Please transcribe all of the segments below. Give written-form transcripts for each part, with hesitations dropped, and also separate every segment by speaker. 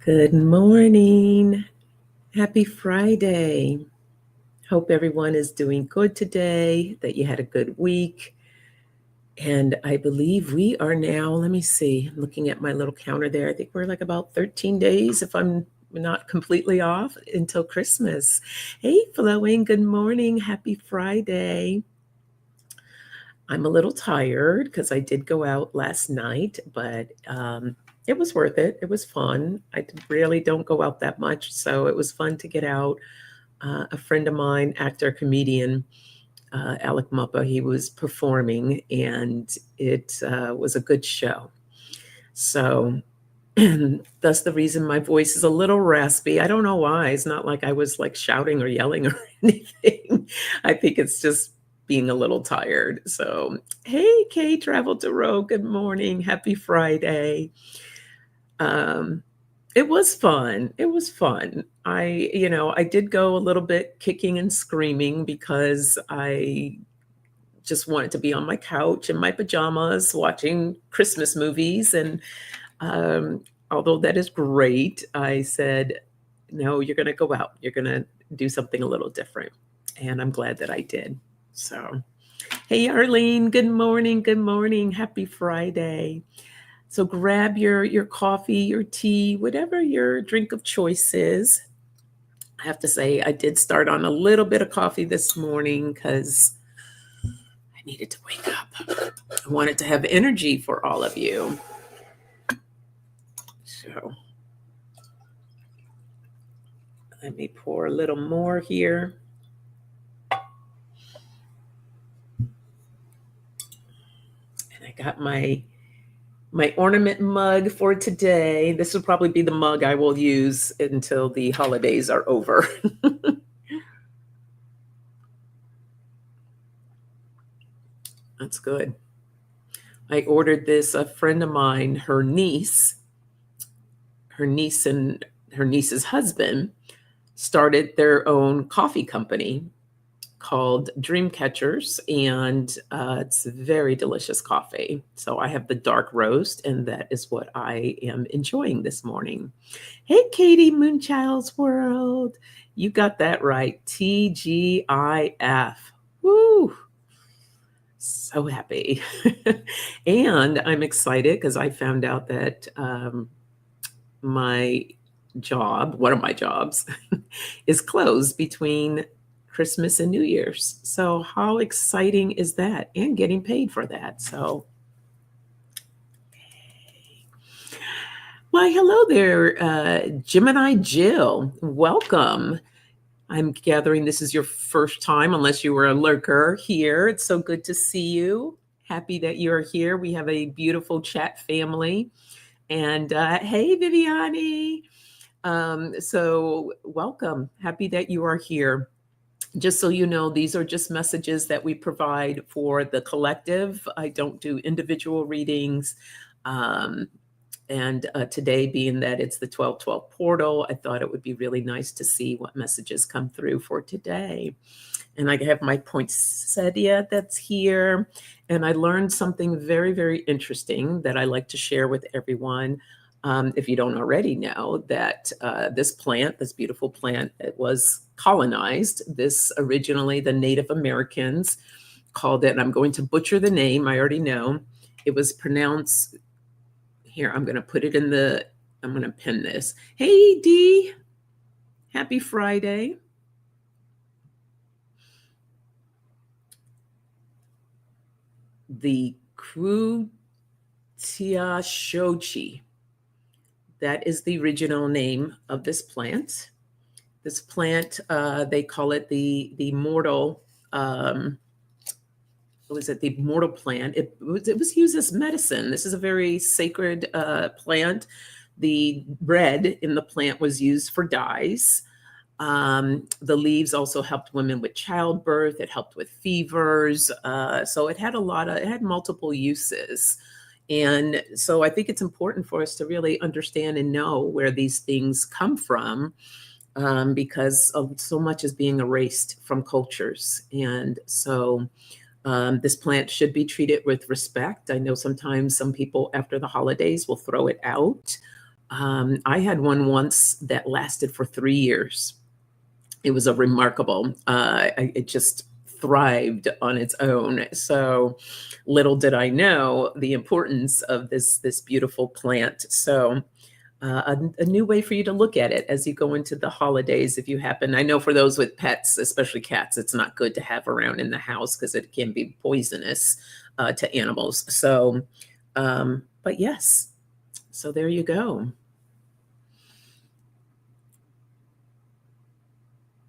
Speaker 1: Good morning. Happy Friday. Hope everyone is doing good today, that you had a good week. And I believe we are now, let me see, I'm looking at my little counter there. I think we're like about 13 days, if I'm not completely off, until Christmas. Hey, Flowing, good morning. Happy Friday. I'm a little tired because I did go out last night, but it was worth it. It was fun. I really don't go out that much, so it was fun to get out. A friend of mine, actor, comedian, Alec Muppa, he was performing, and it was a good show. So that's the reason my voice is a little raspy. I don't know why. It's not like I was like shouting or yelling or anything. I think it's just being a little tired. So, hey, Kay, Travel to Row, good morning. Happy Friday. Um, it was fun. It was fun. I did go a little bit kicking and screaming because I just wanted to be on my couch in my pajamas watching Christmas movies. And um, although that is great, I said, no, you're going to go out. You're going to do something a little different. And I'm glad that I did. So, hey, Arlene, good morning. Good morning. Happy Friday. So grab your coffee, your tea, whatever your drink of choice is. I have to say, I did start on a little bit of coffee this morning because I needed to wake up. I wanted to have energy for all of you. So let me pour a little more here. And I got my ornament mug for today. This will probably be the mug I will use until the holidays are over. That's good. I ordered this, a friend of mine, her niece and her niece's husband started their own coffee company called Dream Catchers, and it's very delicious coffee. So I have the dark roast, and that is what I am enjoying this morning. Hey, Katie, Moonchild's World. You got that right. TGIF. Woo! So happy. And I'm excited because I found out that my job, one of my jobs, is closed between Christmas and New Year's. So how exciting is that? And getting paid for that. So, why, hello there, Gemini Jill. Welcome. I'm gathering this is your first time, unless you were a lurker here. It's so good to see you. Happy that you're here. We have a beautiful chat family. And hey, Viviani. So welcome. Happy that you are here. Just so you know, these are just messages that we provide for the collective. I don't do individual readings. And today, being that it's the 1212 portal, I thought it would be really nice to see what messages come through for today. And I have my poinsettia that's here. And I learned something very, very interesting that I like to share with everyone. If you don't already know that this plant, this beautiful plant, it was colonized. This originally the Native Americans called it, and I'm going to butcher the name, I already know. It was pronounced, here, I'm going to put it in the, I'm going to pin this. Hey, Dee, happy Friday. The Kutiashochi. That is the original name of this plant. This plant, they call it the mortal. What was it? The mortal plant. It was used as medicine. This is a very sacred plant. The red in the plant was used for dyes. The leaves also helped women with childbirth. It helped with fevers. So it had it had multiple uses. And so I think it's important for us to really understand and know where these things come from, because so much is being erased from cultures. And so this plant should be treated with respect. I know sometimes some people after the holidays will throw it out. I had one once that lasted for 3 years. It was a remarkable, it just thrived on its own. So little did I know the importance of this beautiful plant. So a new way for you to look at it as you go into the holidays. If you happen, I know for those with pets, especially cats, it's not good to have around in the house because it can be poisonous to animals. So, but yes, so there you go.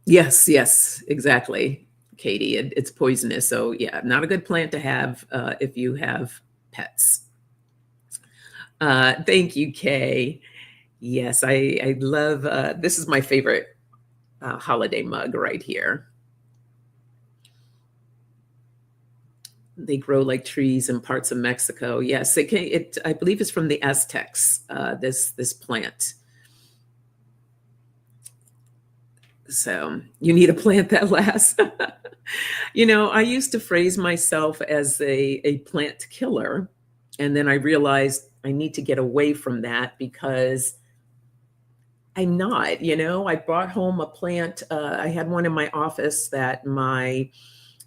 Speaker 1: Yes, yes, exactly, Katie. It's poisonous. So yeah, not a good plant to have if you have pets. Thank you, Kay. Yes, I love this is my favorite holiday mug right here. They grow like trees in parts of Mexico. Yes, it I believe it's from the Aztecs. This plant. So you need a plant that lasts. I used to phrase myself as a plant killer, and then I realized I need to get away from that because I'm not. I brought home a plant. I had one in my office that my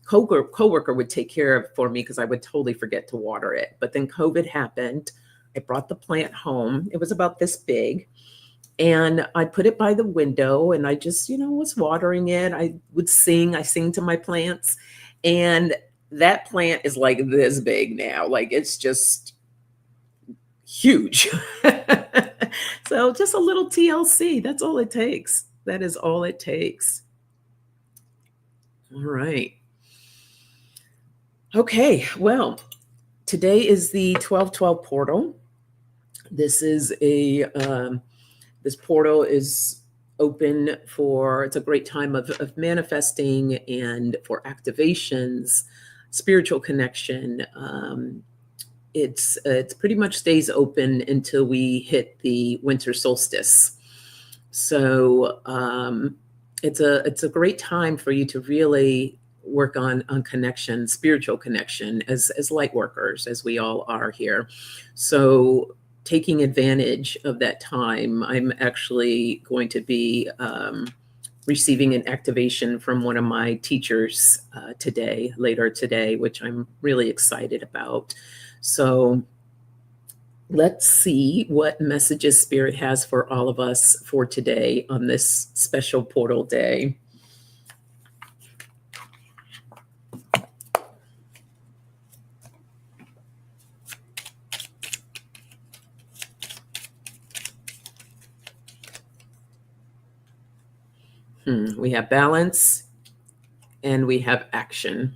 Speaker 1: coworker would take care of for me because I would totally forget to water it. But then COVID happened. I brought the plant home. It was about this big. And I put it by the window and I just, was watering it. I sing to my plants. And that plant is like this big now. Like it's just huge. So just a little TLC. That's all it takes. That is all it takes. All right. Okay. Well, today is the 1212 portal. This is this portal is open it's a great time of manifesting and for activations, spiritual connection. It's pretty much stays open until we hit the winter solstice. So it's a great time for you to really work on connection, spiritual connection, as light workers, as we all are here. So taking advantage of that time, I'm actually going to be receiving an activation from one of my teachers later today, which I'm really excited about. So let's see what messages Spirit has for all of us for today on this special portal day. We have balance and we have action.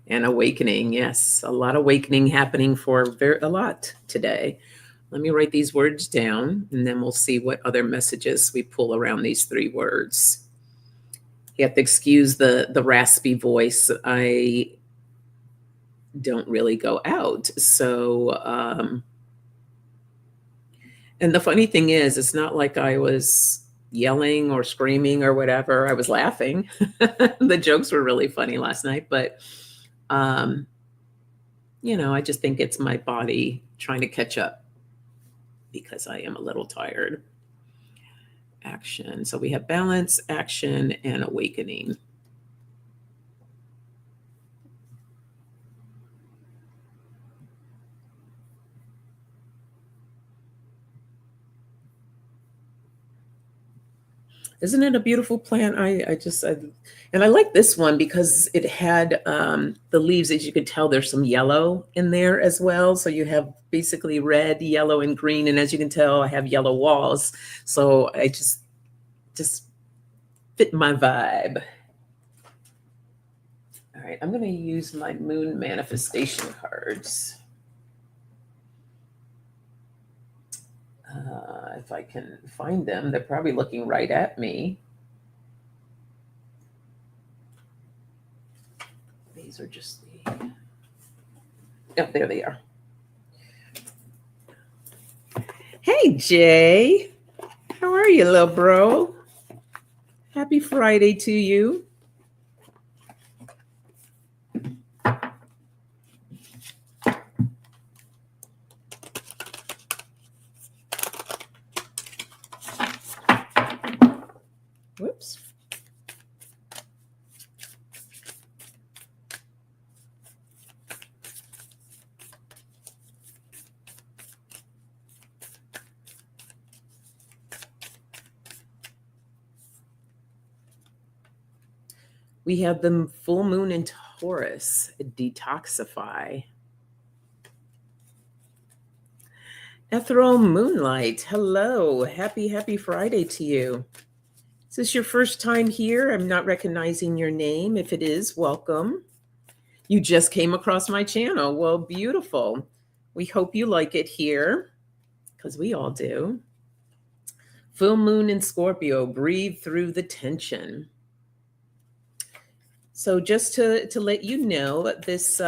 Speaker 1: And awakening. Yes, a lot of awakening happening for a lot today. Let me write these words down and then we'll see what other messages we pull around these 3 words. You have to excuse the raspy voice. I don't really go out. So, and the funny thing is, it's not like I was yelling or screaming or whatever. I was laughing. The jokes were really funny last night, but I just think it's my body trying to catch up because I am a little tired. Action. So we have balance, action, and awakening. Isn't it a beautiful plant? And I like this one because it had the leaves, as you could tell, there's some yellow in there as well. So you have basically red, yellow, and green. And as you can tell, I have yellow walls. So I just fit my vibe. All right, I'm going to use my moon manifestation cards. If I can find them, they're probably looking right at me. These are just the. Oh, there they are. Hey, Jay. How are you, little bro? Happy Friday to you. We have the full moon in Taurus, detoxify. Ethereal Moonlight, hello. Happy Friday to you. Is this your first time here? I'm not recognizing your name. If it is, welcome. You just came across my channel. Well, beautiful. We hope you like it here, because we all do. Full moon in Scorpio, breathe through the tension. So just to let you know, this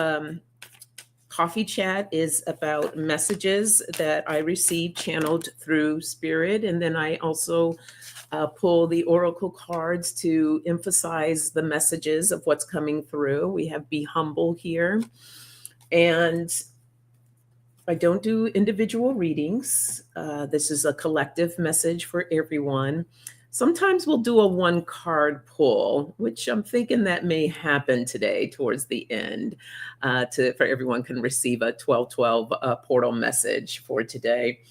Speaker 1: coffee chat is about messages that I received channeled through Spirit. And then I also pull the oracle cards to emphasize the messages of what's coming through. We have Be Humble here. And I don't do individual readings. This is a collective message for everyone. Sometimes we'll do a one card pull, which I'm thinking that may happen today towards the end, for everyone can receive a 1212 portal message for today.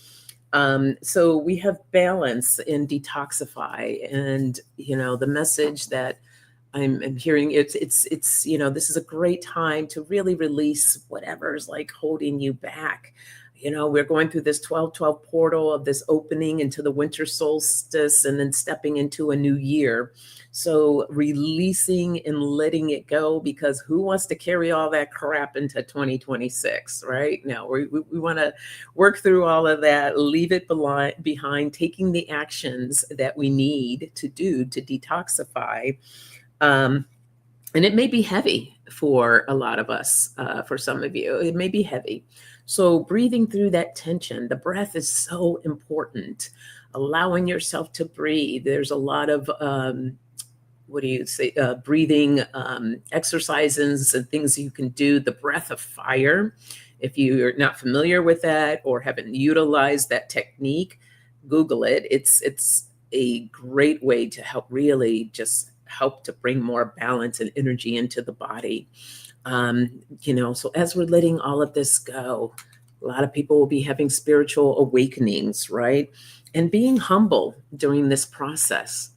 Speaker 1: So we have balance in detoxify, and the message that I'm hearing, it's this is a great time to really release whatever's like holding you back. We're going through this 1212 portal of this opening into the winter solstice and then stepping into a new year. So releasing and letting it go, because who wants to carry all that crap into 2026, right? No, we want to work through all of that, leave it behind, taking the actions that we need to do to detoxify. And it may be heavy for a lot of us, for some of you, it may be heavy. So breathing through that tension, the breath is so important. Allowing yourself to breathe. There's a lot of, breathing exercises and things you can do. The breath of fire. If you're not familiar with that or haven't utilized that technique, Google it. It's a great way to help to bring more balance and energy into the body. So as we're letting all of this go, a lot of people will be having spiritual awakenings, right? And being humble during this process.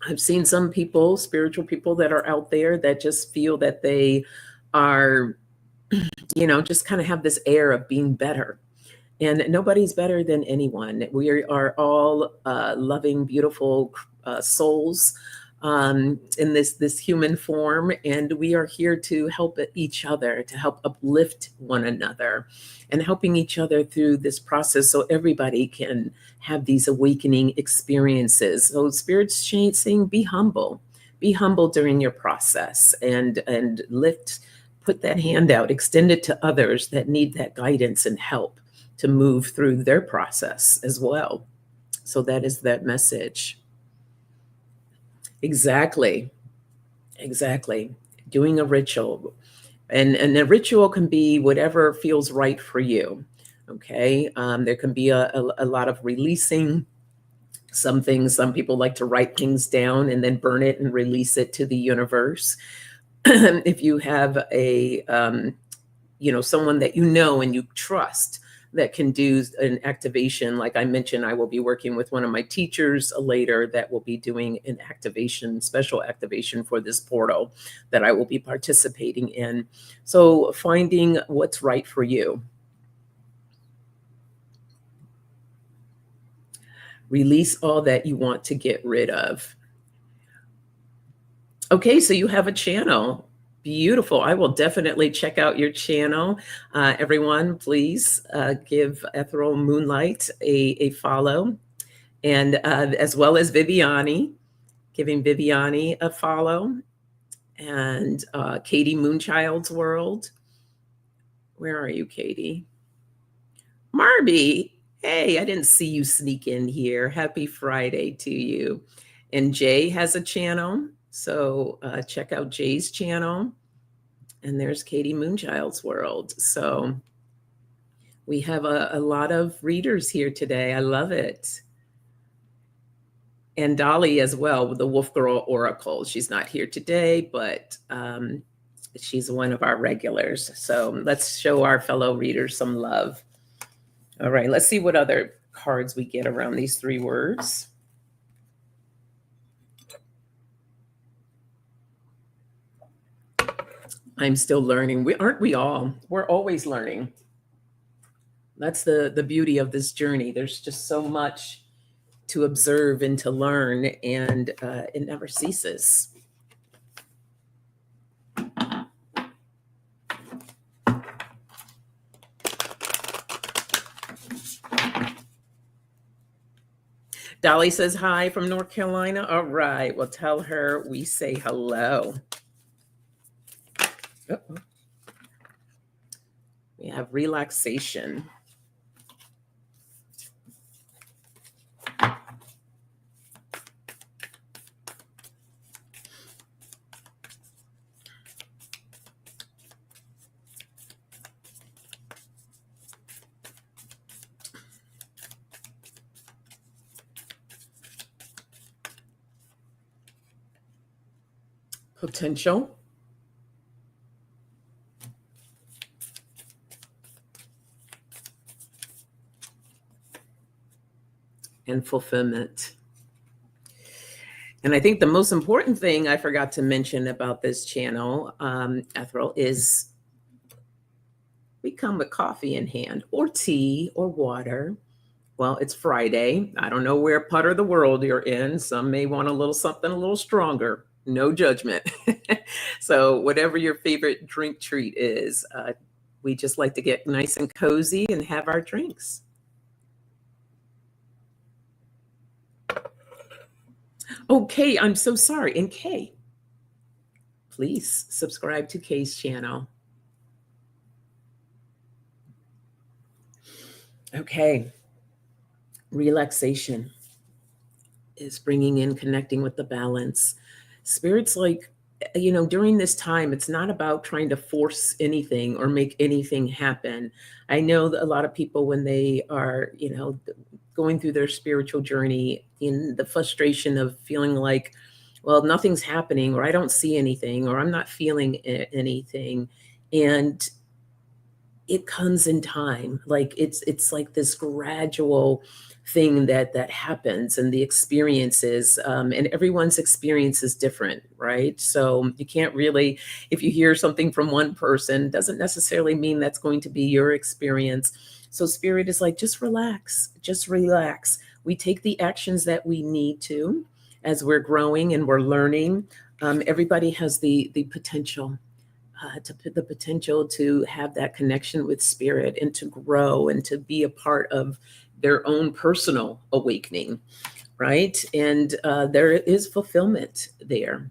Speaker 1: I've seen some people, spiritual people that are out there that just feel that they are, just kind of have this air of being better. And nobody's better than anyone. We are all loving, beautiful souls in this human form, and we are here to help each other, to help uplift one another, and helping each other through this process so everybody can have these awakening experiences. So Spirit's saying, be humble during your process, and put that hand out, extend it to others that need that guidance and help to move through their process as well. So that is that message. Exactly. Doing a ritual. And a ritual can be whatever feels right for you. Okay. There can be a lot of releasing some things. Some people like to write things down and then burn it and release it to the universe. If you have someone that and you trust that can do an activation, like I mentioned, I will be working with one of my teachers later that will be doing an activation, special activation for this portal that I will be participating in. So finding what's right for you. Release all that you want to get rid of. Okay, so you have a channel. Beautiful. I will definitely check out your channel. Everyone, please give Ethereal Moonlight a follow. And as well as Viviani, giving Viviani a follow. And Katie Moonchild's World. Where are you, Katie? Marby. Hey, I didn't see you sneak in here. Happy Friday to you. And Jay has a channel. So check out Jay's channel. And there's Katie Moonchild's World. So we have a lot of readers here today. I love it. And Dolly as well, with the Wolf Girl Oracle. She's not here today, but she's one of our regulars. So let's show our fellow readers some love. All right, let's see what other cards we get around these three words. I'm still learning. Aren't we all? We're always learning. That's the beauty of this journey. There's just so much to observe and to learn, and it never ceases. Dolly says hi from North Carolina. All right. Well, tell her we say hello. Uh-oh. We have relaxation. Potential. And fulfillment. And I think the most important thing I forgot to mention about this channel, Ethel, is we come with coffee in hand, or tea, or water. Well, it's Friday. I don't know where part of the world you're in. Some may want a little something a little stronger. No judgment. So whatever your favorite drink treat is, we just like to get nice and cozy and have our drinks. Okay, I'm so sorry. And Kay, please subscribe to Kay's channel. Okay. Relaxation is bringing in, connecting with the balance. Spirit's like, during this time, it's not about trying to force anything or make anything happen. I know that a lot of people, when they are, going through their spiritual journey, in the frustration of feeling like, well, nothing's happening, or I don't see anything, or I'm not feeling anything. And it comes in time. Like it's like this gradual thing that happens, and the experiences, and everyone's experience is different, right? So you can't really, if you hear something from one person, doesn't necessarily mean that's going to be your experience. So Spirit is like, just relax, just relax. We take the actions that we need to as we're growing and we're learning. Everybody has the potential, the potential to have that connection with Spirit and to grow and to be a part of their own personal awakening, right? And there is fulfillment there,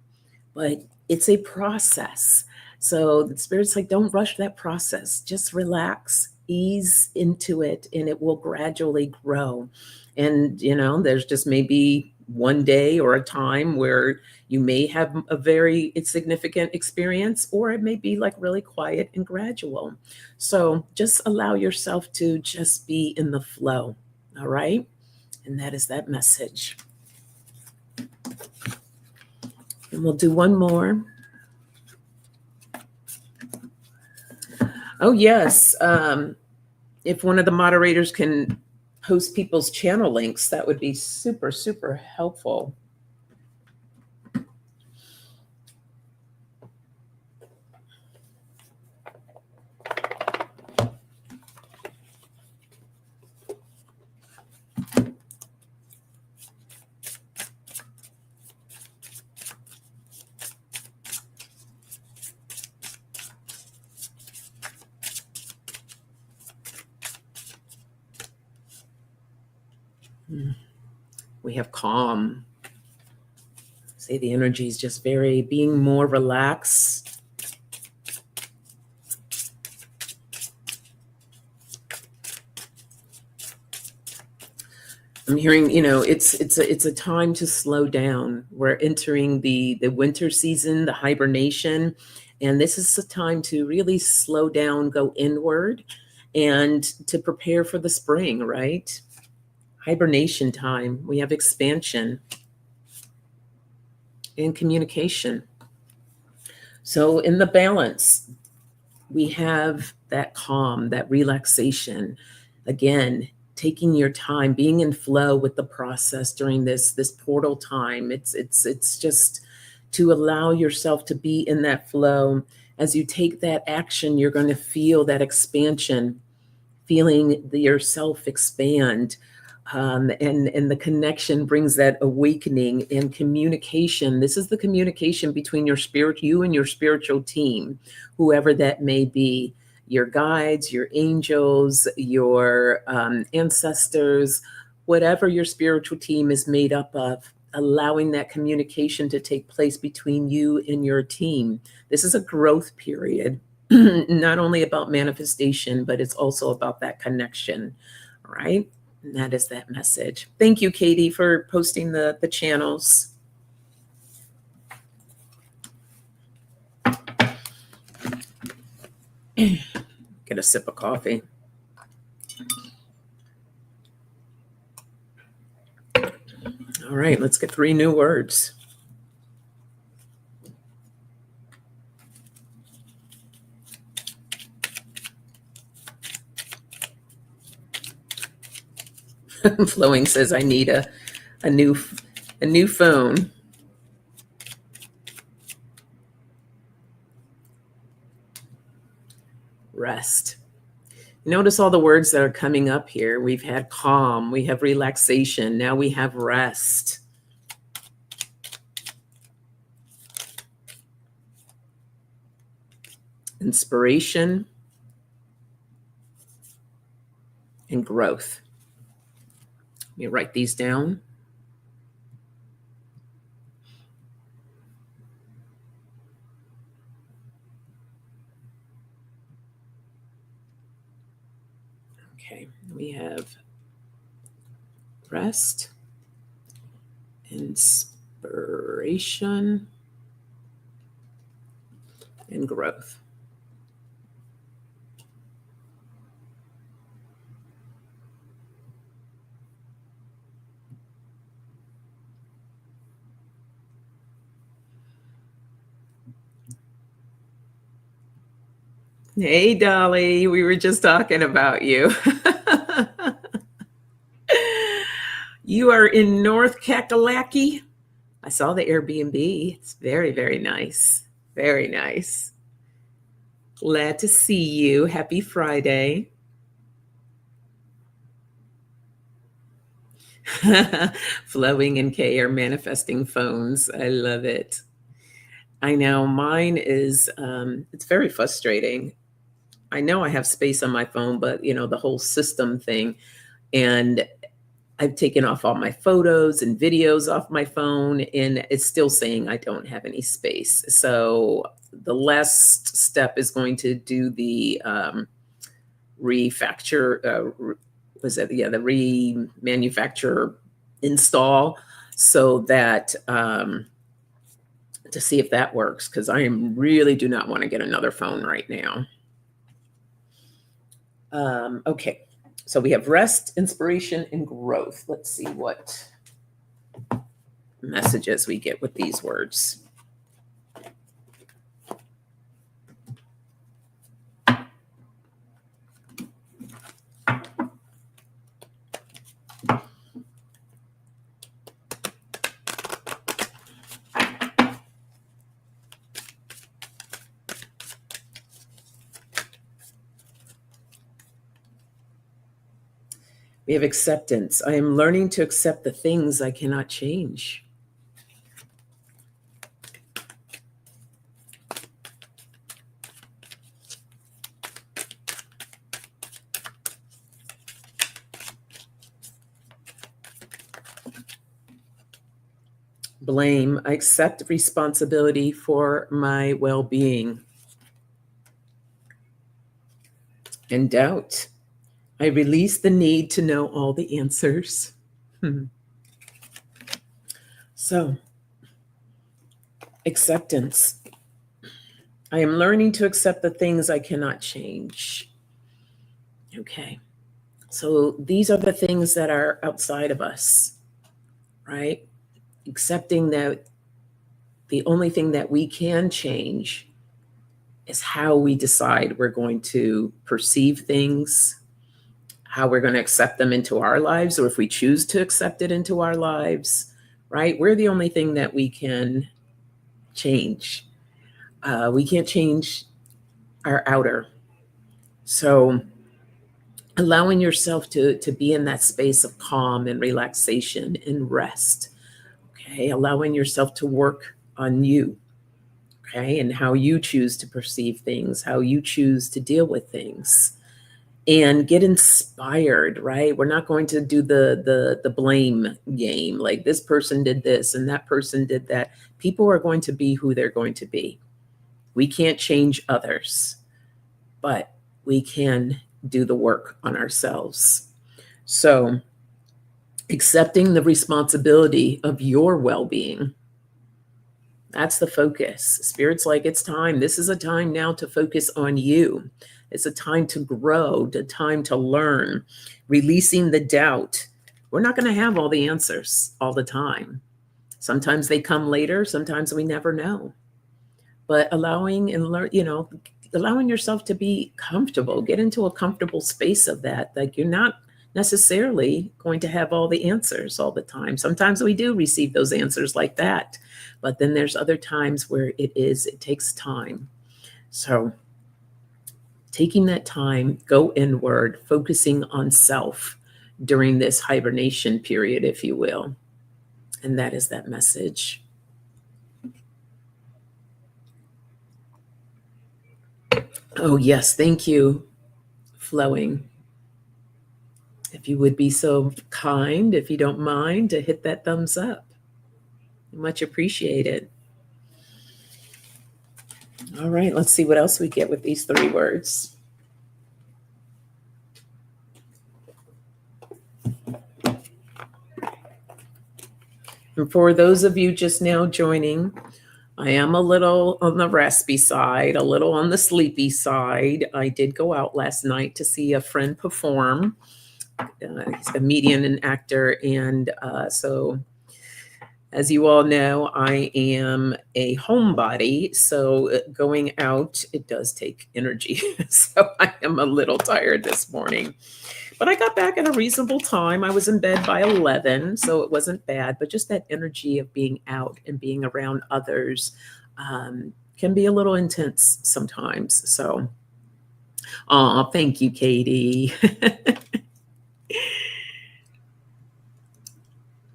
Speaker 1: but it's a process. So the Spirit's like, don't rush that process. Just relax, ease into it, and it will gradually grow. And, there's just maybe one day or a time where you may have a very significant experience, or it may be like really quiet and gradual. So just allow yourself to just be in the flow. All right. And that is that message. And we'll do one more. Oh, yes. If one of the moderators can post people's channel links, that would be super, super helpful. We have calm. Say the energy is just being more relaxed. I'm hearing, it's a time to slow down. We're entering the winter season, the hibernation, and this is a time to really slow down, go inward, and to prepare for the spring, right? Hibernation time. We have expansion and communication. So in the balance, we have that calm, that relaxation. Again, taking your time, being in flow with the process during this portal time. It's just to allow yourself to be in that flow, As you take that action, you're going to feel that expansion, feeling yourself expand. And the connection brings that awakening and communication. This is the communication between you and your spiritual team, whoever that may be, your guides, your angels, your ancestors, whatever your spiritual team is made up of, allowing that communication to take place between you and your team. This is a growth period, not only about manifestation, but it's also about that connection, right? And that is that message. Thank you, Katie, for posting the channels. Get a sip of coffee. All right, let's get 3 new words. Flowing says, I need a new phone. Rest. Notice all the words that are coming up here. We've had calm, we have relaxation, now we have rest. Inspiration and growth. Let me write these down. Okay, we have rest, inspiration, and growth. Hey, Dolly, we were just talking about you. You are in North Kakalaki. I saw the Airbnb. It's very, very nice. Very nice. Glad to see you. Happy Friday. Flowing and Kay are manifesting phones. I love it. I know mine is, it's very frustrating. I know I have space on my phone, but the whole system thing. And I've taken off all my photos and videos off my phone, and it's still saying I don't have any space. So the last step is going to do the the remanufacture install, so that to see if that works, because I really do not want to get another phone right now. Okay. So we have rest, inspiration, and growth. Let's see what messages we get with these words. We have acceptance. I am learning to accept the things I cannot change. Blame. I accept responsibility for my well-being. And doubt. I release the need to know all the answers. So, acceptance. I am learning to accept the things I cannot change. Okay. So these are the things that are outside of us, right? Accepting that the only thing that we can change is how we decide we're going to perceive things, how we're going to accept them into our lives, or if we choose to accept it into our lives, right? We're the only thing that we can change. We can't change our outer. So allowing yourself to be in that space of calm and relaxation and rest. Okay. Allowing yourself to work on you. Okay. And how you choose to perceive things, how you choose to deal with things, and get inspired, right? We're not going to do the blame game, like this person did this and that person did that. People are going to be who they're going to be. We can't change others, but we can do the work on ourselves. So accepting the responsibility of your well-being, that's the focus. Spirit's like, it's time. This is a time now to focus on you. It's a time to grow, a time to learn, releasing the doubt. We're not going to have all the answers all the time. Sometimes they come later, sometimes we never know. But allowing and learn, allowing yourself to be comfortable, get into a comfortable space of that. Like, you're not necessarily going to have all the answers all the time. Sometimes we do receive those answers like that. But then there's other times where it takes time. So taking that time, go inward, focusing on self during this hibernation period, if you will. And that is that message. Oh, yes. Thank you, Flowing. If you would be so kind, if you don't mind, to hit that thumbs up. Much appreciated. All right, let's see what else we get with these 3 words. And for those of you just now joining, I am a little on the raspy side, a little on the sleepy side. I did go out last night to see a friend perform. He's a comedian and actor. And so, as you all know, I am a homebody. So going out, it does take energy. So I am a little tired this morning. But I got back at a reasonable time. I was in bed by 11, so it wasn't bad. But just that energy of being out and being around others can be a little intense sometimes. So, thank you, Katie.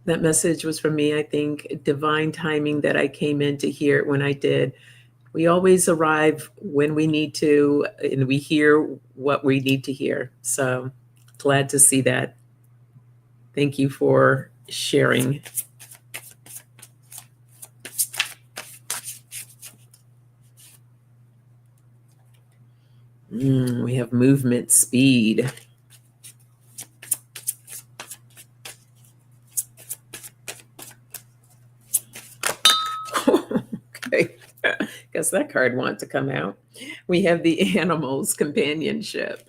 Speaker 1: That message was for me, I think, divine timing that I came in to hear it when I did. We always arrive when we need to, and we hear what we need to hear. So glad to see that. Thank you for sharing. We have movement speed. Okay. Guess that card wants to come out. We have the animals companionship.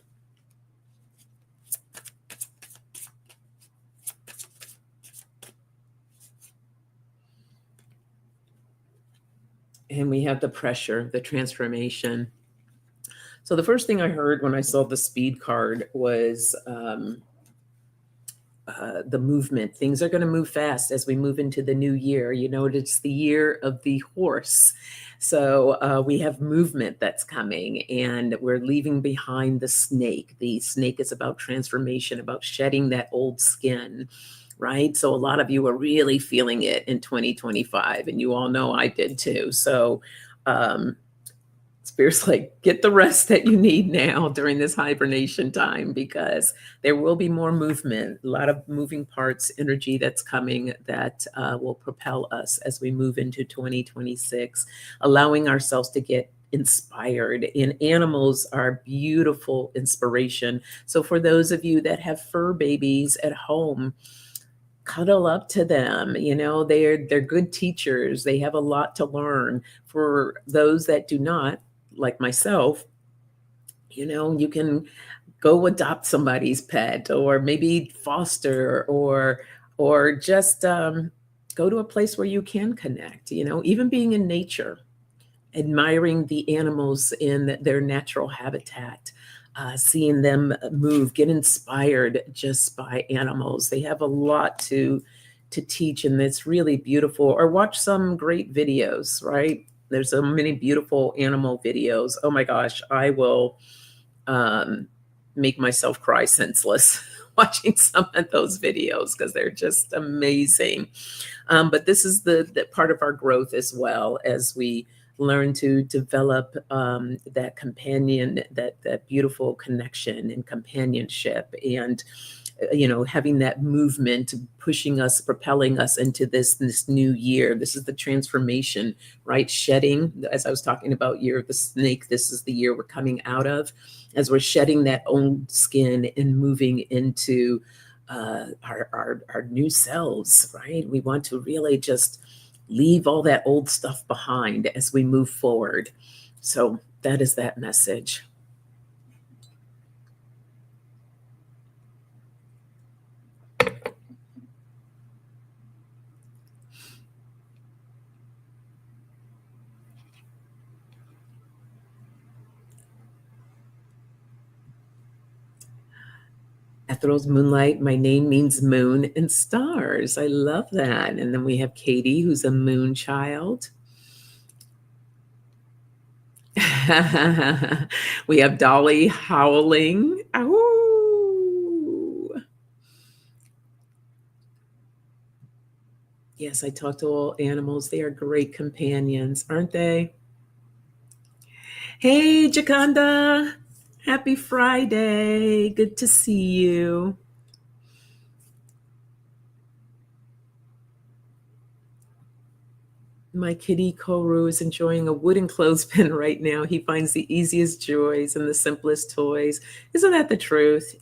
Speaker 1: And we have the pressure, the transformation. So the first thing I heard when I saw the speed card was the movement. Things are going to move fast as we move into the new year. You know, it's the year of the horse. So we have movement that's coming, and we're leaving behind the snake. The snake is about transformation, about shedding that old skin, right? So a lot of you are really feeling it in 2025, and you all know I did too. So Spirit's like, get the rest that you need now during this hibernation time, because there will be more movement, a lot of moving parts, energy that's coming that will propel us as we move into 2026, allowing ourselves to get inspired. And animals are beautiful inspiration. So for those of you that have fur babies at home, cuddle up to them. You know, they're good teachers. They have a lot to learn. For those that do not, like myself, you know, you can go adopt somebody's pet, or maybe foster, or just go to a place where you can connect. You know, even being in nature, admiring the animals in their natural habitat, seeing them move, get inspired just by animals. They have a lot to teach, and it's really beautiful. Or watch some great videos, right? There's so many beautiful animal videos. Oh my gosh, I will um, make myself cry senseless watching some of those videos because they're just amazing. But this is the part of our growth as well as we learn to develop that companion, that beautiful connection and companionship, and having that movement pushing us, propelling us into this new year. This is the transformation, right? Shedding, as I was talking about, year of the snake. This is the year we're coming out of, as we're shedding that old skin and moving into our new selves, right? We want to really just leave all that old stuff behind as we move forward. So that is that message. Ethel's Moonlight, my name means moon and stars. I love that. And then we have Katie, who's a moon child. We have Dolly howling. Ow. Yes, I talk to all animals. They are great companions, aren't they? Hey, Jaconda. Happy Friday. Good to see you. My kitty Koru is enjoying a wooden clothespin right now. He finds the easiest joys and the simplest toys. Isn't that the truth?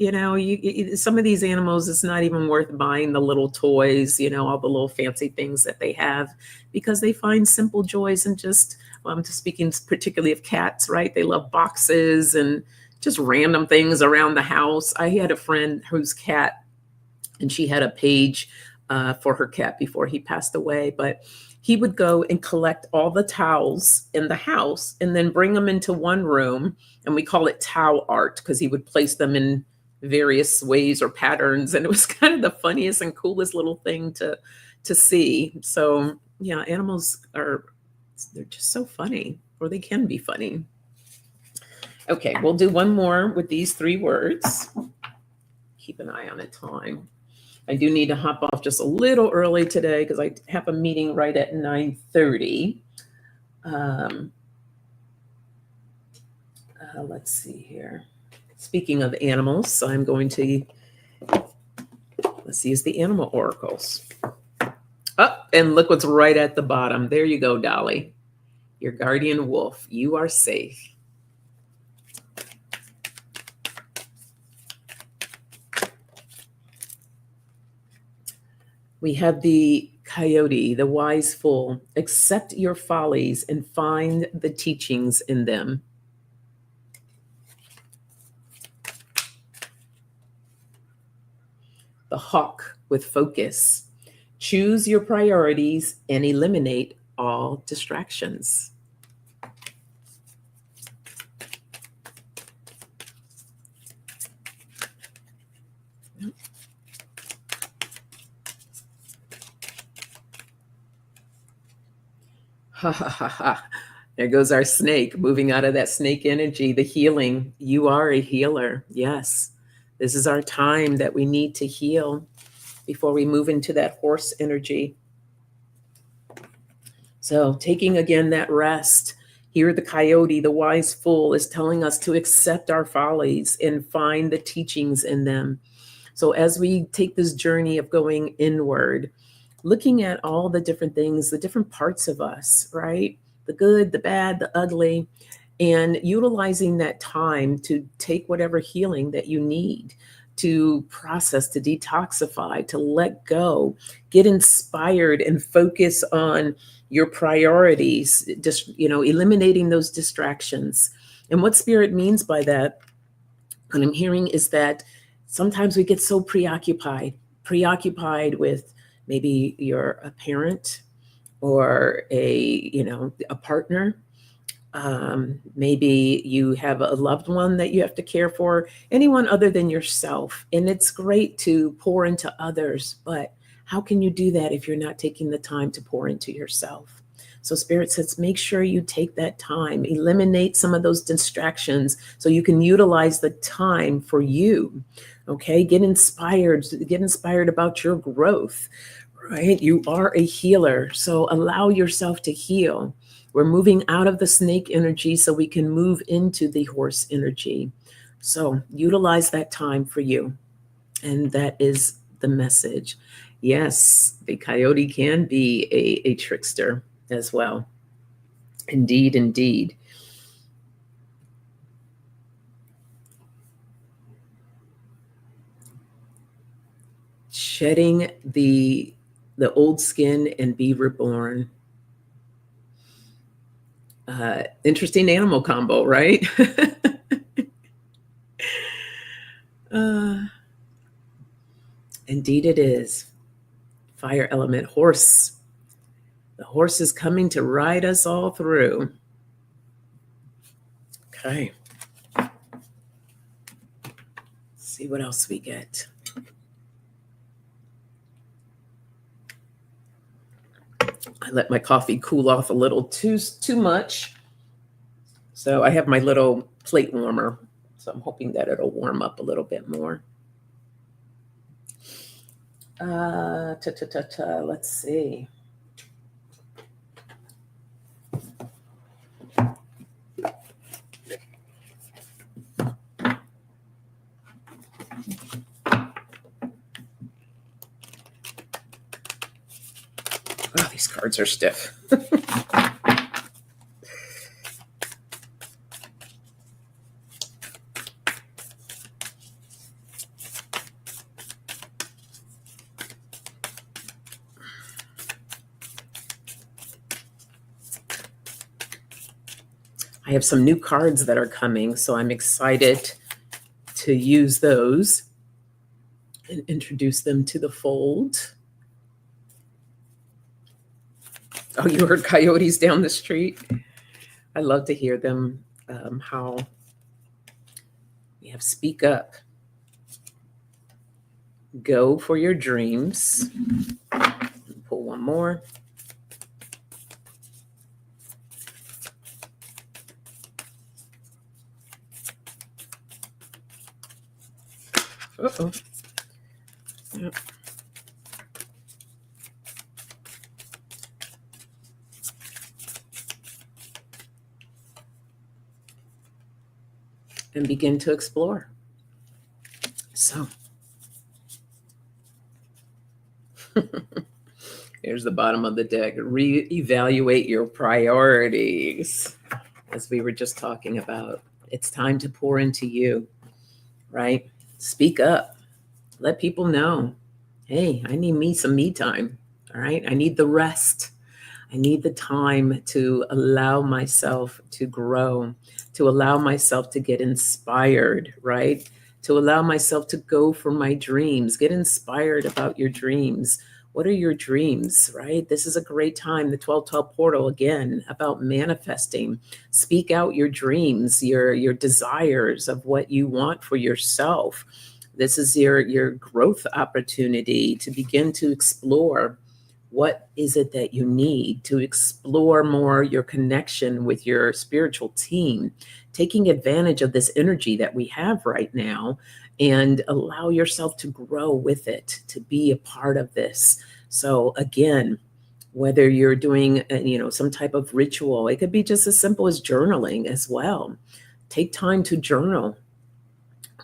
Speaker 1: Some of these animals, it's not even worth buying the little toys, all the little fancy things that they have, because they find simple joys and just, well, I'm just speaking particularly of cats, right? They love boxes and just random things around the house. I had a friend whose cat, and she had a page for her cat before he passed away, but he would go and collect all the towels in the house and then bring them into one room. And we call it towel art because he would place them in various ways or patterns. And it was kind of the funniest and coolest little thing to see. So yeah, animals they're just so funny, or they can be funny. Okay, we'll do one more with these 3 words. Keep an eye on the time. I do need to hop off just a little early today because I have a meeting right at 9:30. Let's see here. Speaking of animals, so I'm going to, let's use the animal oracles. Oh, and look what's right at the bottom. There you go, Dolly. Your guardian wolf. You are safe. We have the coyote, the wise fool. Accept your follies and find the teachings in them. The hawk with focus. Choose your priorities and eliminate all distractions. Ha ha ha ha. There goes our snake, moving out of that snake energy, the healing. You are a healer. Yes. This is our time that we need to heal before we move into that horse energy. So, taking again that rest. Here, the coyote, the wise fool, is telling us to accept our follies and find the teachings in them. So, as we take this journey of going inward, looking at all the different things, the different parts of us, right? The good, the bad, the ugly, and utilizing that time to take whatever healing that you need to process, to detoxify, to let go, get inspired and focus on your priorities, just, eliminating those distractions. And what spirit means by that, what I'm hearing is that sometimes we get so preoccupied with maybe you're a parent or a partner. Maybe you have a loved one that you have to care for, anyone other than yourself. And it's great to pour into others, but how can you do that if you're not taking the time to pour into yourself? So Spirit says, make sure you take that time, eliminate some of those distractions so you can utilize the time for you. Okay, get inspired about your growth, right? You are a healer, so allow yourself to heal. We're moving out of the snake energy so we can move into the horse energy. So utilize that time for you. And that is the message. Yes, the coyote can be a trickster as well. Indeed, indeed. Shedding the old skin and be reborn. Interesting animal combo, right? uh, Indeed, it is. Fire element horse. The horse is coming to ride us all through. Okay. Let's see what else we get. I let my coffee cool off a little too much. So I have my little plate warmer. So I'm hoping that it'll warm up a little bit more. Let's see. Oh, these cards are stiff. I have some new cards that are coming, so I'm excited to use those and introduce them to the fold. Oh, you heard coyotes down the street? I love to hear them. How we have speak up. Go for your dreams. Pull one more. Uh-oh. Yep. And begin to explore. So here's the bottom of the deck. Reevaluate your priorities. As we were just talking about, it's time to pour into you, right? Speak up. Let people know, hey, I need some me time. All right. I need the rest. I need the time to allow myself to grow, to allow myself to get inspired, right? To allow myself to go for my dreams, get inspired about your dreams. What are your dreams, right? This is a great time. The 1212 portal, again, about manifesting. Speak out your dreams, your desires of what you want for yourself. This is your growth opportunity to begin to explore. What is it that you need to explore more your connection with your spiritual team, taking advantage of this energy that we have right now, and allow yourself to grow with it, to be a part of this. So again, whether you're doing some type of ritual, it could be just as simple as journaling as well. Take time to journal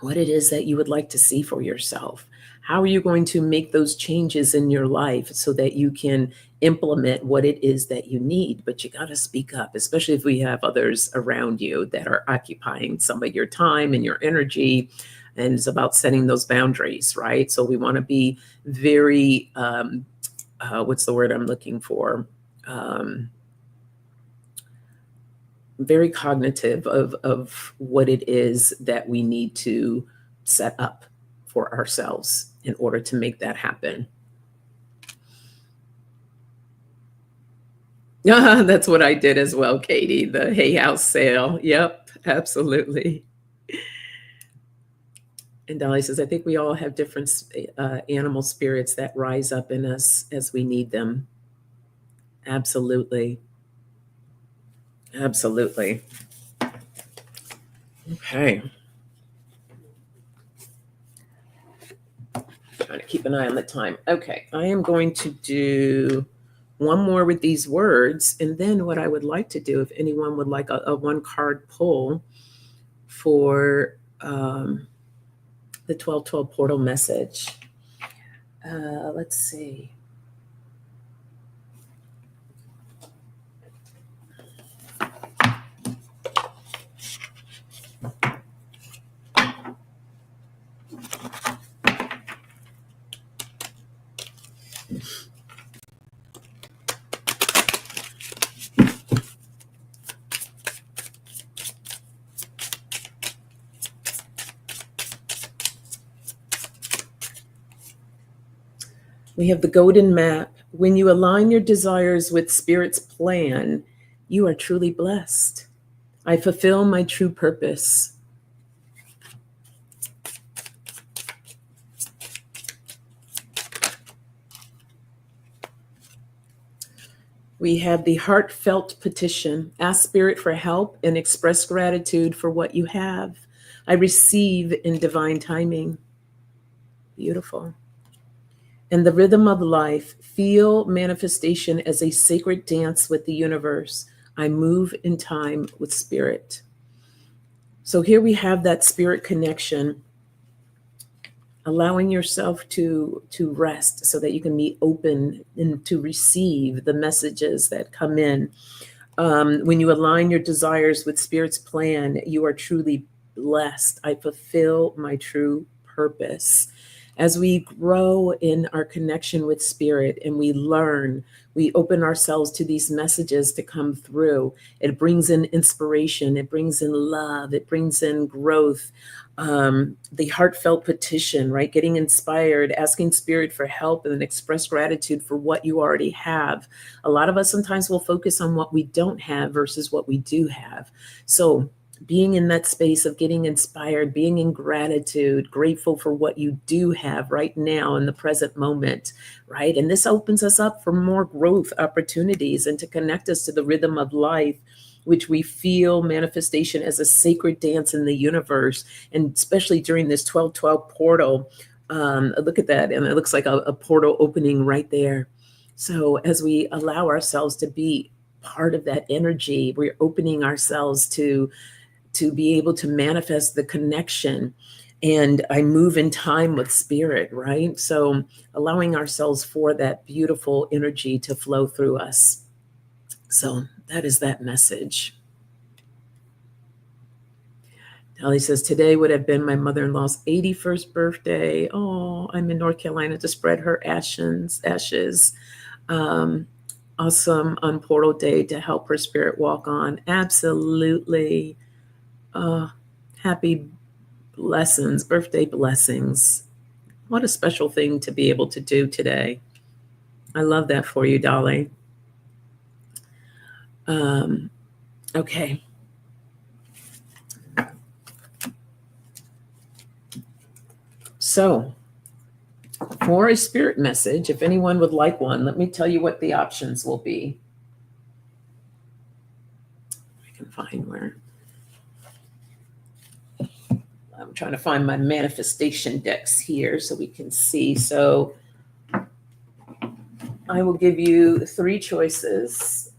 Speaker 1: what it is that you would like to see for yourself. How are you going to make those changes in your life so that you can implement what it is that you need? But you got to speak up, especially if we have others around you that are occupying some of your time and your energy. And it's about setting those boundaries, right? So we want to be very, what's the word I'm looking for? Very cognitive of what it is that we need to set up for ourselves in order to make that happen. Yeah, that's what I did as well, Katie. The hay house sale. Yep, absolutely. And Dolly says, I think we all have different animal spirits that rise up in us as we need them. Absolutely. Absolutely. Okay. Trying to keep an eye on the time. Okay. I am going to do one more with these words. And then what I would like to do, if anyone would like a one card pull for the 1212 portal message. Let's see. We have the golden map. When you align your desires with Spirit's plan, you are truly blessed. I fulfill my true purpose. We have the heartfelt petition. Ask Spirit for help and express gratitude for what you have. I receive in divine timing. Beautiful. And the rhythm of life. Feel manifestation as a sacred dance with the universe. I move in time with Spirit. So here we have that Spirit connection, allowing yourself to rest so that you can be open and to receive the messages that come in. When you align your desires with Spirit's plan, you are truly blessed. I fulfill my true purpose. As we grow in our connection with Spirit and we learn, we open ourselves to these messages to come through. It brings in inspiration. It brings in love. It brings in growth. The heartfelt petition, right? Getting inspired, asking Spirit for help, and then express gratitude for what you already have. A lot of us sometimes will focus on what we don't have versus what we do have. So being in that space of getting inspired, being in gratitude, grateful for what you do have right now in the present moment, right? And this opens us up for more growth opportunities and to connect us to the rhythm of life, which we feel manifestation as a sacred dance in the universe. And especially during this 1212 portal, look at that. And it looks like a portal opening right there. So as we allow ourselves to be part of that energy, we're opening ourselves to be able to manifest the connection. And I move in time with Spirit, right? So allowing ourselves for that beautiful energy to flow through us. So that is that message. Dolly says, today would have been my mother-in-law's 81st birthday. Oh, I'm in North Carolina to spread her ashes. Awesome on Portal Day to help her spirit walk on. Absolutely. Happy blessings, birthday blessings. What a special thing to be able to do today. I love that for you, Dolly. Okay. So for a spirit message, if anyone would like one, let me tell you what the options will be. I can find where. I'm trying to find my manifestation decks here so we can see. So I will give you 3 choices.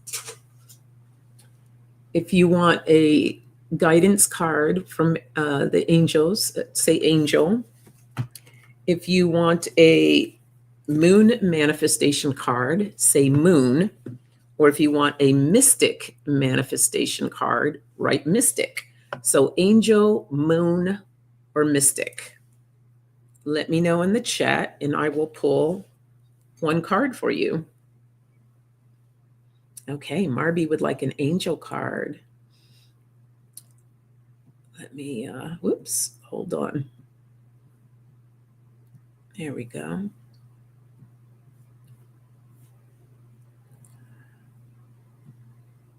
Speaker 1: If you want a guidance card from the angels, say angel. If you want a moon manifestation card, say moon. Or if you want a mystic manifestation card, write mystic. So angel, moon, or mystic. Let me know in the chat and I will pull one card for you. Okay, Marby would like an angel card. Let me, whoops, hold on. There we go.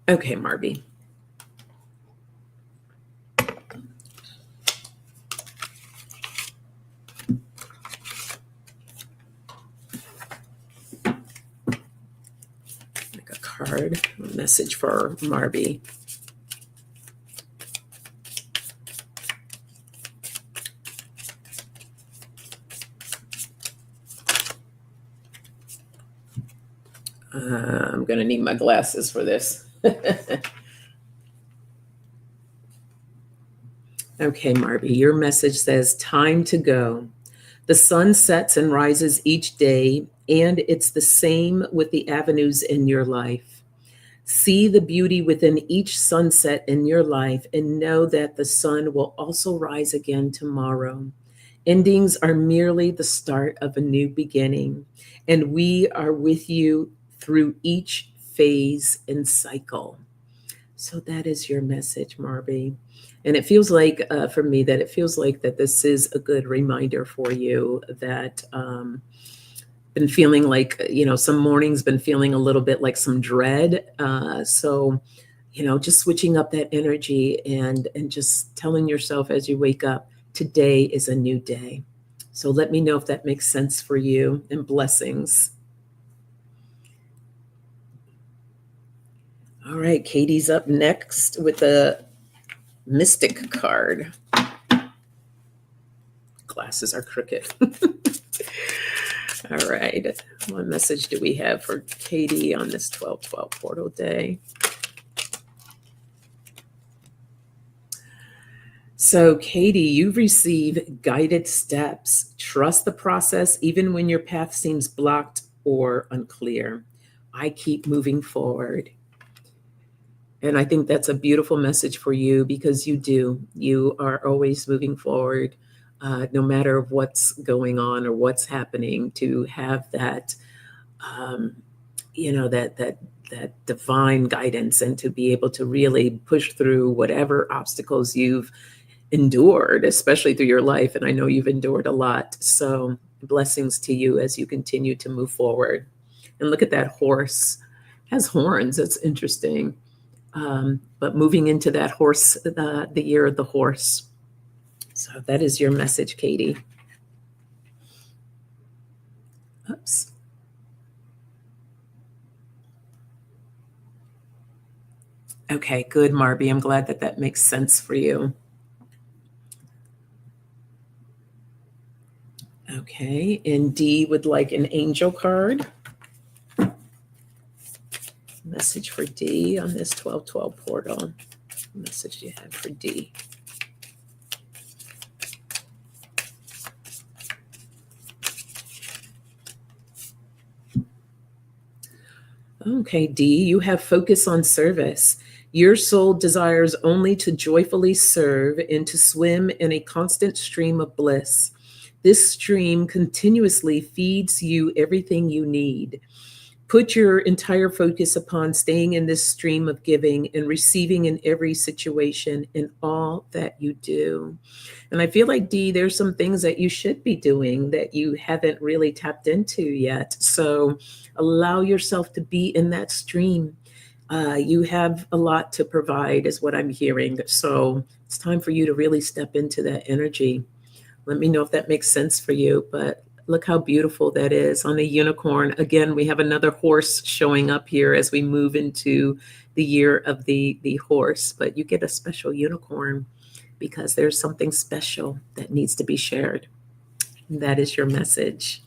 Speaker 1: Okay, Marby. Like a card, a message for Marby. I'm going to need my glasses for this. Okay, Marby, your message says, time to go. The sun sets and rises each day, and it's the same with the avenues in your life. See the beauty within each sunset in your life and know that the sun will also rise again tomorrow. Endings are merely the start of a new beginning, and we are with you through each phase and cycle. So that is your message, Marby. And it feels like, for me, that it feels like that this is a good reminder for you that been feeling like, some mornings been feeling a little bit like some dread. So, just switching up that energy and just telling yourself as you wake up, today is a new day. So let me know if that makes sense for you, and blessings. All right, Katie's up next with the Mystic card. Glasses are crooked. All right. What message do we have for Katie on this 12/12 portal day? So, Katie, you receive guided steps. Trust the process even when your path seems blocked or unclear. I keep moving forward. And I think that's a beautiful message for you, because you do. You are always moving forward, no matter what's going on or what's happening, to have that, um, that divine guidance, and to be able to really push through whatever obstacles you've endured, especially through your life. And I know you've endured a lot. So blessings to you as you continue to move forward. And look at that horse. It has horns. That's interesting. But moving into that horse, the year of the horse. So that is your message, Katie. Oops. Okay, good, Marby. I'm glad that that makes sense for you. Okay, and Dee would like an angel card. Message for Dee on this 12/12 portal. Message you have for Dee. Okay, Dee, you have focus on service. Your soul desires only to joyfully serve and to swim in a constant stream of bliss. This stream continuously feeds you everything you need. Put your entire focus upon staying in this stream of giving and receiving in every situation in all that you do. And I feel like, Dee, there's some things that you should be doing that you haven't really tapped into yet. So allow yourself to be in that stream. You have a lot to provide, is what I'm hearing. So it's time for you to really step into that energy. Let me know if that makes sense for you. But look how beautiful that is on a unicorn. Again, we have another horse showing up here as we move into the year of the horse. But you get a special unicorn because there's something special that needs to be shared. And that is your message.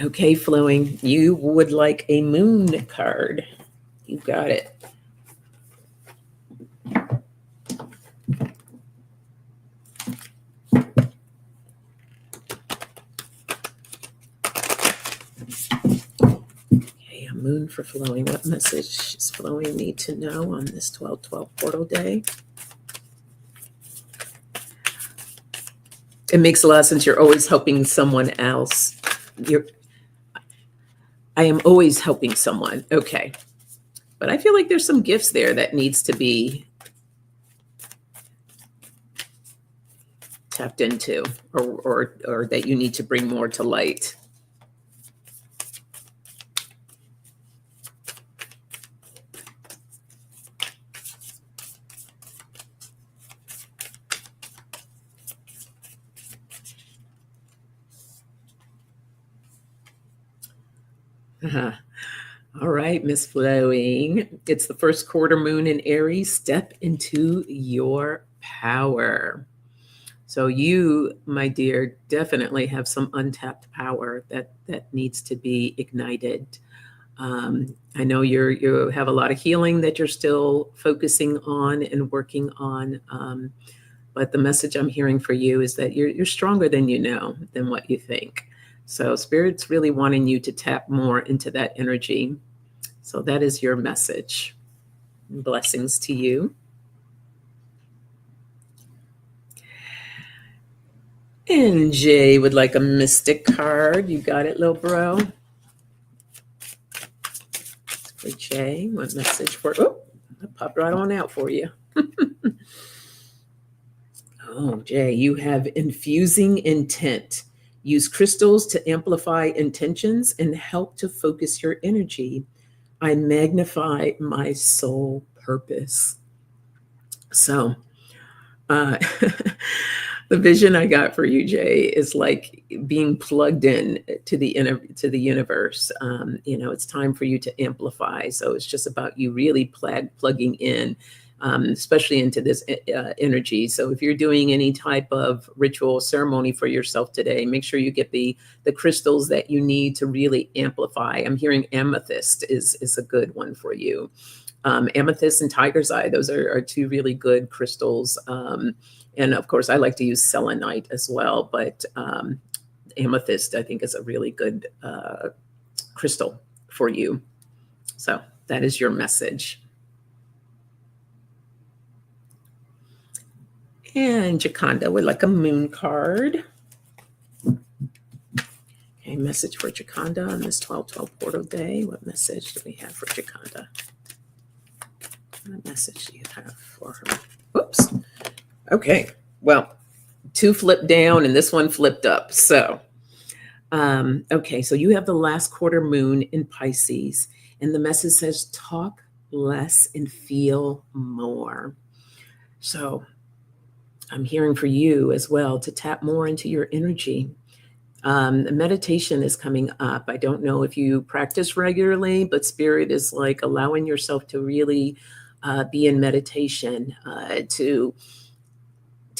Speaker 1: Okay, Flowing, you would like a moon card. You got it. Okay, a moon for Flowing. What message does Flowing need to know on this 12/12 portal day? It makes a lot of sense. You're always helping someone else. I am always helping someone. Okay. But I feel like there's some gifts there that needs to be tapped into, or that you need to bring more to light. Uh-huh. All right, Miss Flowing. It's the first quarter moon in Aries. Step into your power. So you, my dear, definitely have some untapped power that needs to be ignited. I know you have a lot of healing that you're still focusing on and working on. But the message I'm hearing for you is that you're stronger than you know, than what you think. So Spirit's really wanting you to tap more into that energy. So that is your message. Blessings to you. And Jay would like a mystic card. You got it, little bro. For Jay, what message for? Oh, I popped right on out for you. Oh, Jay, you have infusing intent. Use crystals to amplify intentions and help to focus your energy. I magnify my soul purpose. So, uh, the vision I got for you, Jay, is like being plugged in to the universe. It's time for you to amplify. So it's just about you really plugging in, especially into this energy. So if you're doing any type of ritual ceremony for yourself today, make sure you get the crystals that you need to really amplify. I'm hearing amethyst is a good one for you. Amethyst and tiger's eye, those are two really good crystals. And of course, I like to use selenite as well, but amethyst, I think, is a really good crystal for you. So that is your message. And Jaconda would like a moon card. Okay, message for Jaconda on this 12/12 portal day. What message do we have for Jaconda? What message do you have for her? Whoops. Okay, well, two flipped down and this one flipped up. So, okay, so you have the last quarter moon in Pisces, and the message says, talk less and feel more. So, I'm hearing for you as well to tap more into your energy. Meditation is coming up. I don't know if you practice regularly, but Spirit is like allowing yourself to really be in meditation, to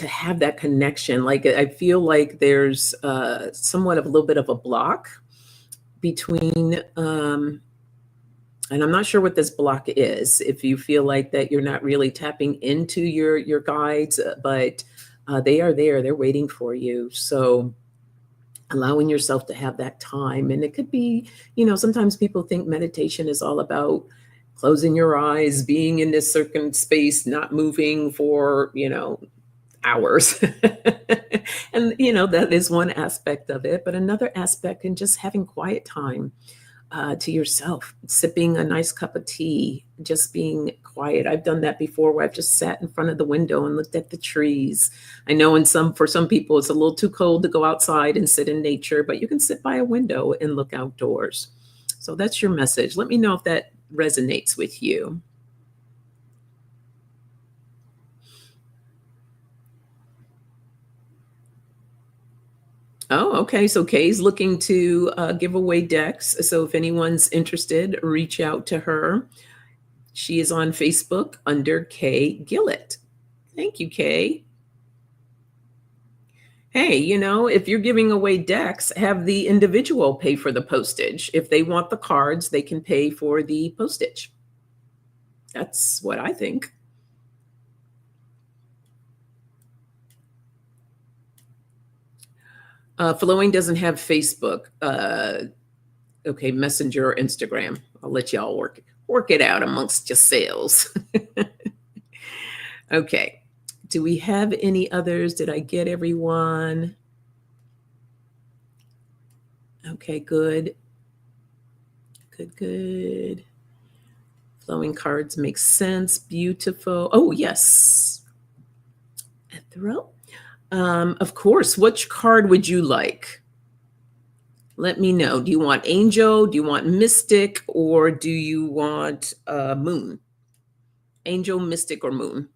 Speaker 1: have that connection. Like I feel like there's somewhat of a little bit of a block between, and I'm not sure what this block is. If you feel like that you're not really tapping into your guides, but they are there. They're waiting for you. So allowing yourself to have that time. And it could be, sometimes people think meditation is all about closing your eyes, being in this certain space, not moving for, hours. And, that is one aspect of it. But another aspect can just having quiet time to yourself, sipping a nice cup of tea, just being quiet. I've done that before where I've just sat in front of the window and looked at the trees. I know for some people, it's a little too cold to go outside and sit in nature, but you can sit by a window and look outdoors. So that's your message. Let me know if that resonates with you. Oh, okay. So Kay's looking to give away decks. So if anyone's interested, reach out to her. She is on Facebook under Kay Gillett. Thank you, Kay. Hey, if you're giving away decks, have the individual pay for the postage. If they want the cards, they can pay for the postage. That's what I think. Flowing doesn't have Facebook. Okay, Messenger or Instagram. I'll let y'all work it out amongst yourselves. Okay. Do we have any others? Did I get everyone? Okay, good. Good. Flowing cards make sense. Beautiful. Oh, yes. Ethereal. Of course. Which card would you like? Let me know. Do you want Angel? Do you want Mystic? Or do you want Moon? Angel, Mystic, or Moon?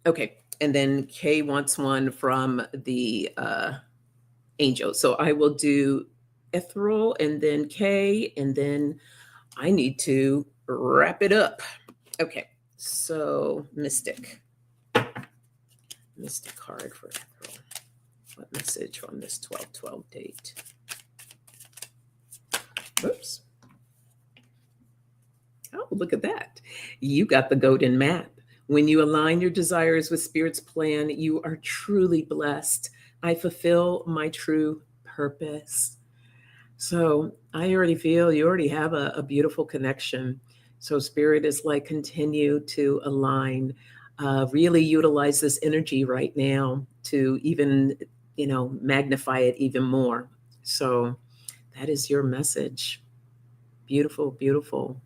Speaker 1: Okay. And then Kay wants one from the Angel. So I will do Ethereal and then Kay, and then I need to wrap it up. Okay, so Mystic card for April. What message on this 12/12 date? Oops. Oh, look at that. You got the golden map. When you align your desires with Spirit's plan, you are truly blessed. I fulfill my true purpose. So I already feel you already have a beautiful connection. So Spirit is like, continue to align, really utilize this energy right now to even, magnify it even more. So that is your message. Beautiful, beautiful.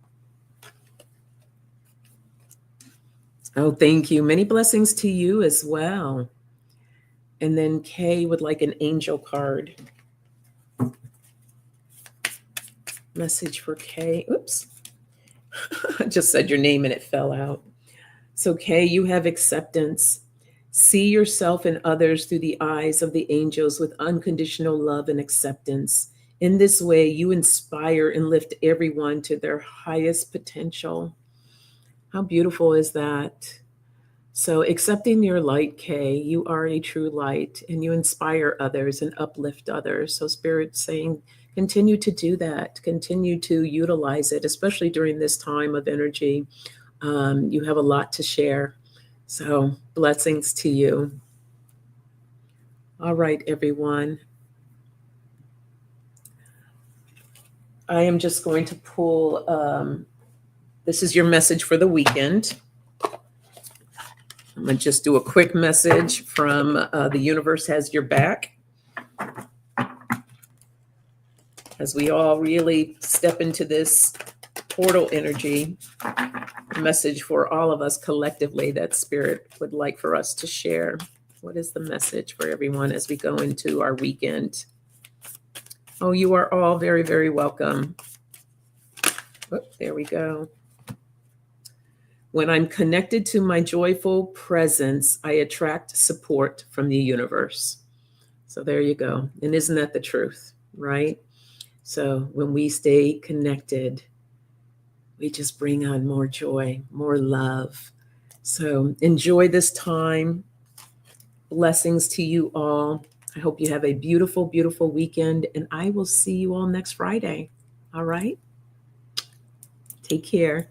Speaker 1: Oh, thank you. Many blessings to you as well. And then Kay would like an angel card. Message for Kay. Oops. I just said your name and it fell out. So, Kay, you have acceptance. See yourself and others through the eyes of the angels with unconditional love and acceptance. In this way, you inspire and lift everyone to their highest potential. How beautiful is that? So, accepting your light, Kay, you are a true light and you inspire others and uplift others. So, Spirit's saying, continue to do that, continue to utilize it, especially during this time of energy. You have a lot to share. So, blessings to you. All right, everyone. I am just going to pull, this is your message for the weekend. I'm going to just do a quick message from The Universe Has Your Back. As we all really step into this portal energy, a message for all of us collectively that Spirit would like for us to share. What is the message for everyone as we go into our weekend? Oh, you are all very, very welcome. Oh, there we go. When I'm connected to my joyful presence, I attract support from the universe. So there you go. And isn't that the truth, right? So when we stay connected, we just bring on more joy, more love. So enjoy this time. Blessings to you all. I hope you have a beautiful, beautiful weekend, and I will see you all next Friday. All right? Take care.